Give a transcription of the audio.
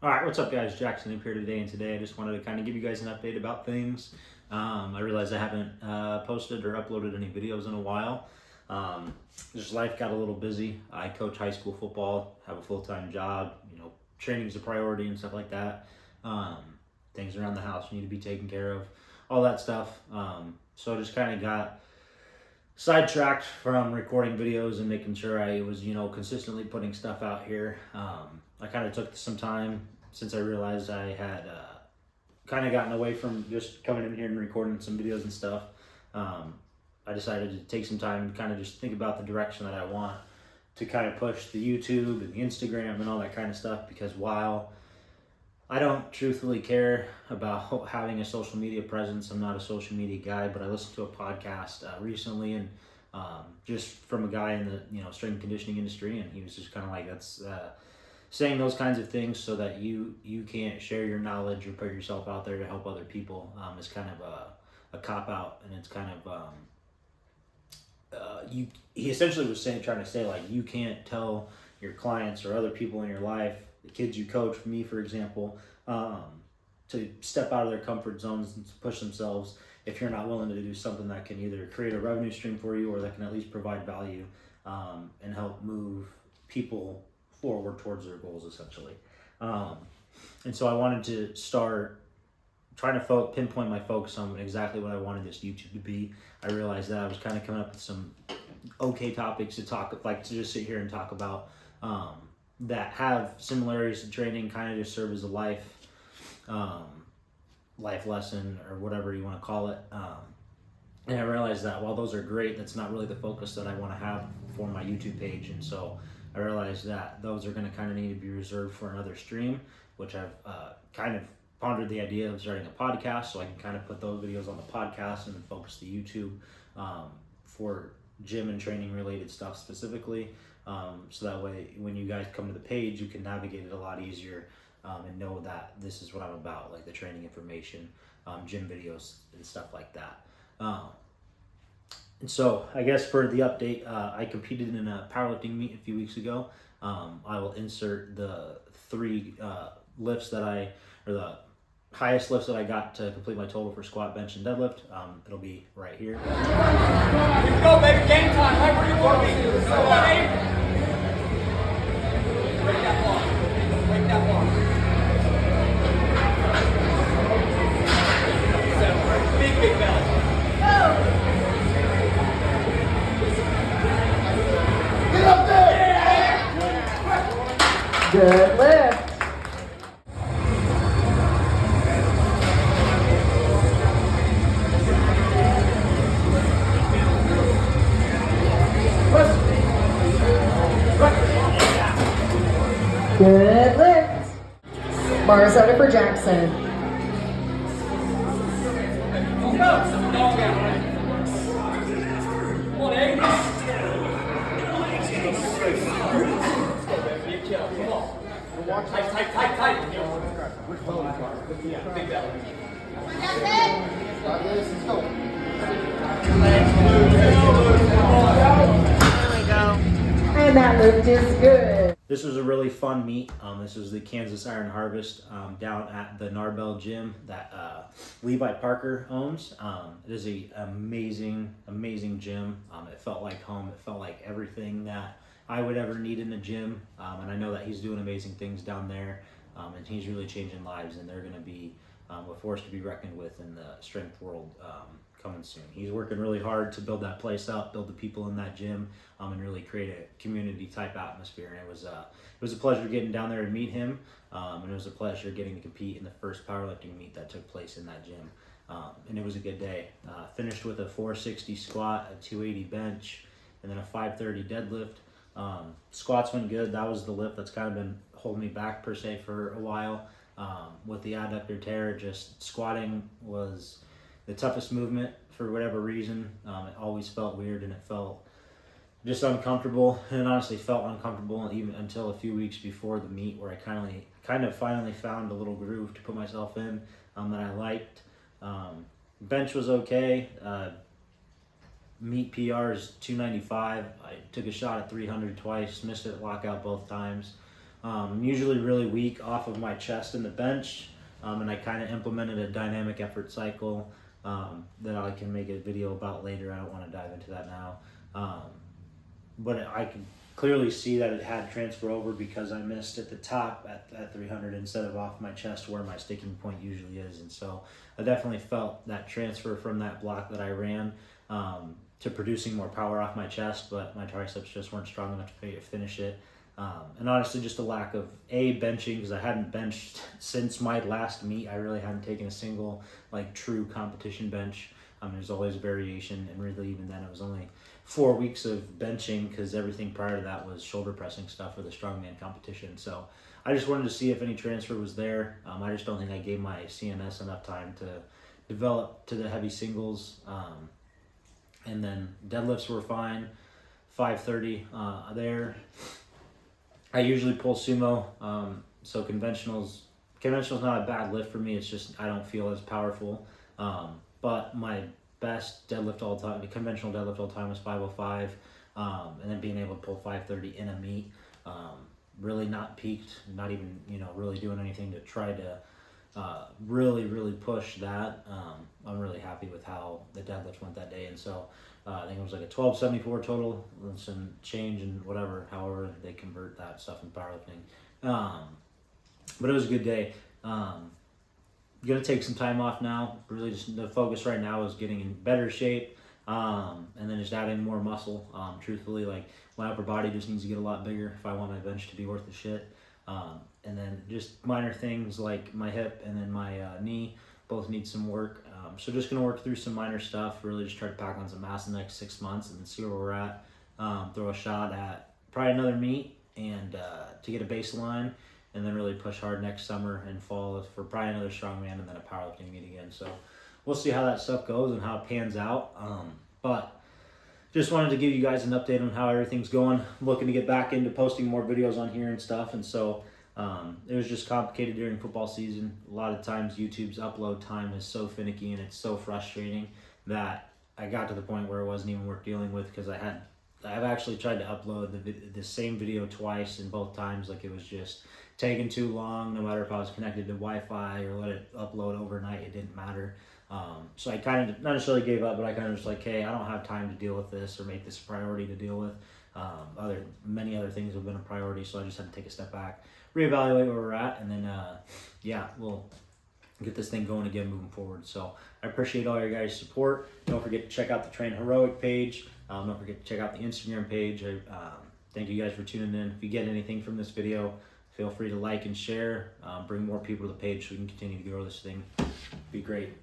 All right, what's up, guys? Jackson up here today, and today I just wanted to kind of give you guys an update about things. I realized I haven't posted or uploaded any videos in a while. Just life got a little busy. I coach high school football, have a full-time job. Training's a priority and stuff like that. Um, Things around the house need to be taken care of, all that stuff. So I just kind of got sidetracked from recording videos and making sure I was, consistently putting stuff out here. I kind of took some time since I realized I had kind of gotten away from just coming in here and recording some videos and stuff. I decided to take some time and kind of just think about the direction that I want to kind of push the YouTube and the Instagram and all that kind of stuff, because while I don't truthfully care about having a social media presence, I'm not a social media guy, but I listened to a podcast recently, and just from a guy in the strength and conditioning industry, and he was just kind of like, that's saying those kinds of things so that you can't share your knowledge or put yourself out there to help other people is kind of a cop out, and it's kind of he essentially was trying to say, like, you can't tell your clients or other people in your life, the kids you coach, me for example, to step out of their comfort zones and to push themselves if you're not willing to do something that can either create a revenue stream for you or that can at least provide value and help move people forward towards their goals, essentially. And so I wanted to start trying to pinpoint my focus on exactly what I wanted this YouTube to be. I realized that I was kind of coming up with some okay topics to talk, like to just sit here and talk about that have similarities to training, kind of just serve as a life lesson or whatever you want to call it. And I realized that while those are great, that's not really the focus that I want to have for my YouTube page. And so I realized that those are going to kind of need to be reserved for another stream, which I've kind of pondered the idea of starting a podcast, so I can kind of put those videos on the podcast and then focus the YouTube for gym and training related stuff specifically. So that way when you guys come to the page, you can navigate it a lot easier and know that this is what I'm about, like the training information, gym videos and stuff like that. And so I guess for the update, I competed in a powerlifting meet a few weeks ago. I will insert the three lifts or the highest lifts that I got to complete my total for squat, bench, and deadlift. It'll be right here. Here we go, baby. Game time. Right where you want me. Break that bar. Break that bar. Big belly. Get up there! Yeah. Good lift. Good lift. Bar soda for Jackson. Come on, Egg. Come on. Tight. Which belly? Big belly. Let's go. There we go. And that lift is good. This was a really fun meet. This was the Kansas Iron Harvest down at the Gnarbell gym that Levi Parker owns. It is an amazing gym. It felt like home. It felt like everything that I would ever need in a gym. And I know that he's doing amazing things down there. And he's really changing lives, and they're going to be a force to be reckoned with in the strength world coming soon. He's working really hard to build that place up, build the people in that gym, and really create a community type atmosphere. And it was a pleasure getting down there to meet him, and it was a pleasure getting to compete in the first powerlifting meet that took place in that gym. And it was a good day. Finished with a 460 squat, a 280 bench, and then a 530 deadlift. Squats went good. That was the lift that's kind of been holding me back per se for a while. With the adductor tear, just squatting was the toughest movement for whatever reason. It always felt weird, and it felt just uncomfortable, and it honestly felt uncomfortable even until a few weeks before the meet, where I kind of finally found a little groove to put myself in that I liked. Bench was okay. Meet PR is 295. I took a shot at 300 twice, missed it at lockout both times. I'm usually really weak off of my chest and the bench, and I kind of implemented a dynamic effort cycle that I can make a video about later. I don't want to dive into that now. But I can clearly see that it had transfer over because I missed at the top at 300 instead of off my chest where my sticking point usually is. And so I definitely felt that transfer from that block that I ran to producing more power off my chest, but my triceps just weren't strong enough to finish it. And honestly, just a lack of benching, because I hadn't benched since my last meet. I really hadn't taken a single like true competition bench. There's always variation, and really even then it was only 4 weeks of benching because everything prior to that was shoulder pressing stuff for the strongman competition. So I just wanted to see if any transfer was there. I just don't think I gave my CNS enough time to develop to the heavy singles. And then deadlifts were fine, 530 there. I usually pull sumo, so conventional's not a bad lift for me. It's just I don't feel as powerful. But my best deadlift all time, the conventional deadlift all time, was 505, and then being able to pull 530 in a meet. Really not peaked, not even really doing anything to try to really push that. I'm really happy with how the deadlift went that day, and so I think it was like a 1274 total, and some change and whatever, however they convert that stuff in powerlifting. But it was a good day. Gonna take some time off now. Really, just the focus right now is getting in better shape, and then just adding more muscle. Truthfully, like my upper body just needs to get a lot bigger if I want my bench to be worth the shit. And then just minor things like my hip and then my knee both need some work. So just gonna work through some minor stuff. Really, just try to pack on some mass in the next 6 months and then see where we're at. Throw a shot at probably another meet and to get a baseline. And then really push hard next summer and fall for probably another strongman and then a powerlifting meet again. So we'll see how that stuff goes and how it pans out. But just wanted to give you guys an update on how everything's going. I'm looking to get back into posting more videos on here and stuff. And so it was just complicated during football season. A lot of times YouTube's upload time is so finicky and it's so frustrating that I got to the point where it wasn't even worth dealing with, because I've actually tried to upload the same video twice, and both times like it was just taking too long. No matter if I was connected to Wi-Fi or let it upload overnight, it didn't matter. So I kind of not necessarily gave up, but I kind of was like, hey, I don't have time to deal with this or make this a priority to deal with. Many other things have been a priority, so I just had to take a step back, reevaluate where we're at, and then we'll get this thing going again moving forward. So I appreciate all your guys' support. Don't forget to check out the Train Heroic page. Don't forget to check out the Instagram page. Thank you guys for tuning in. If you get anything from this video, feel free to like and share. Bring more people to the page so we can continue to grow this thing. Be great.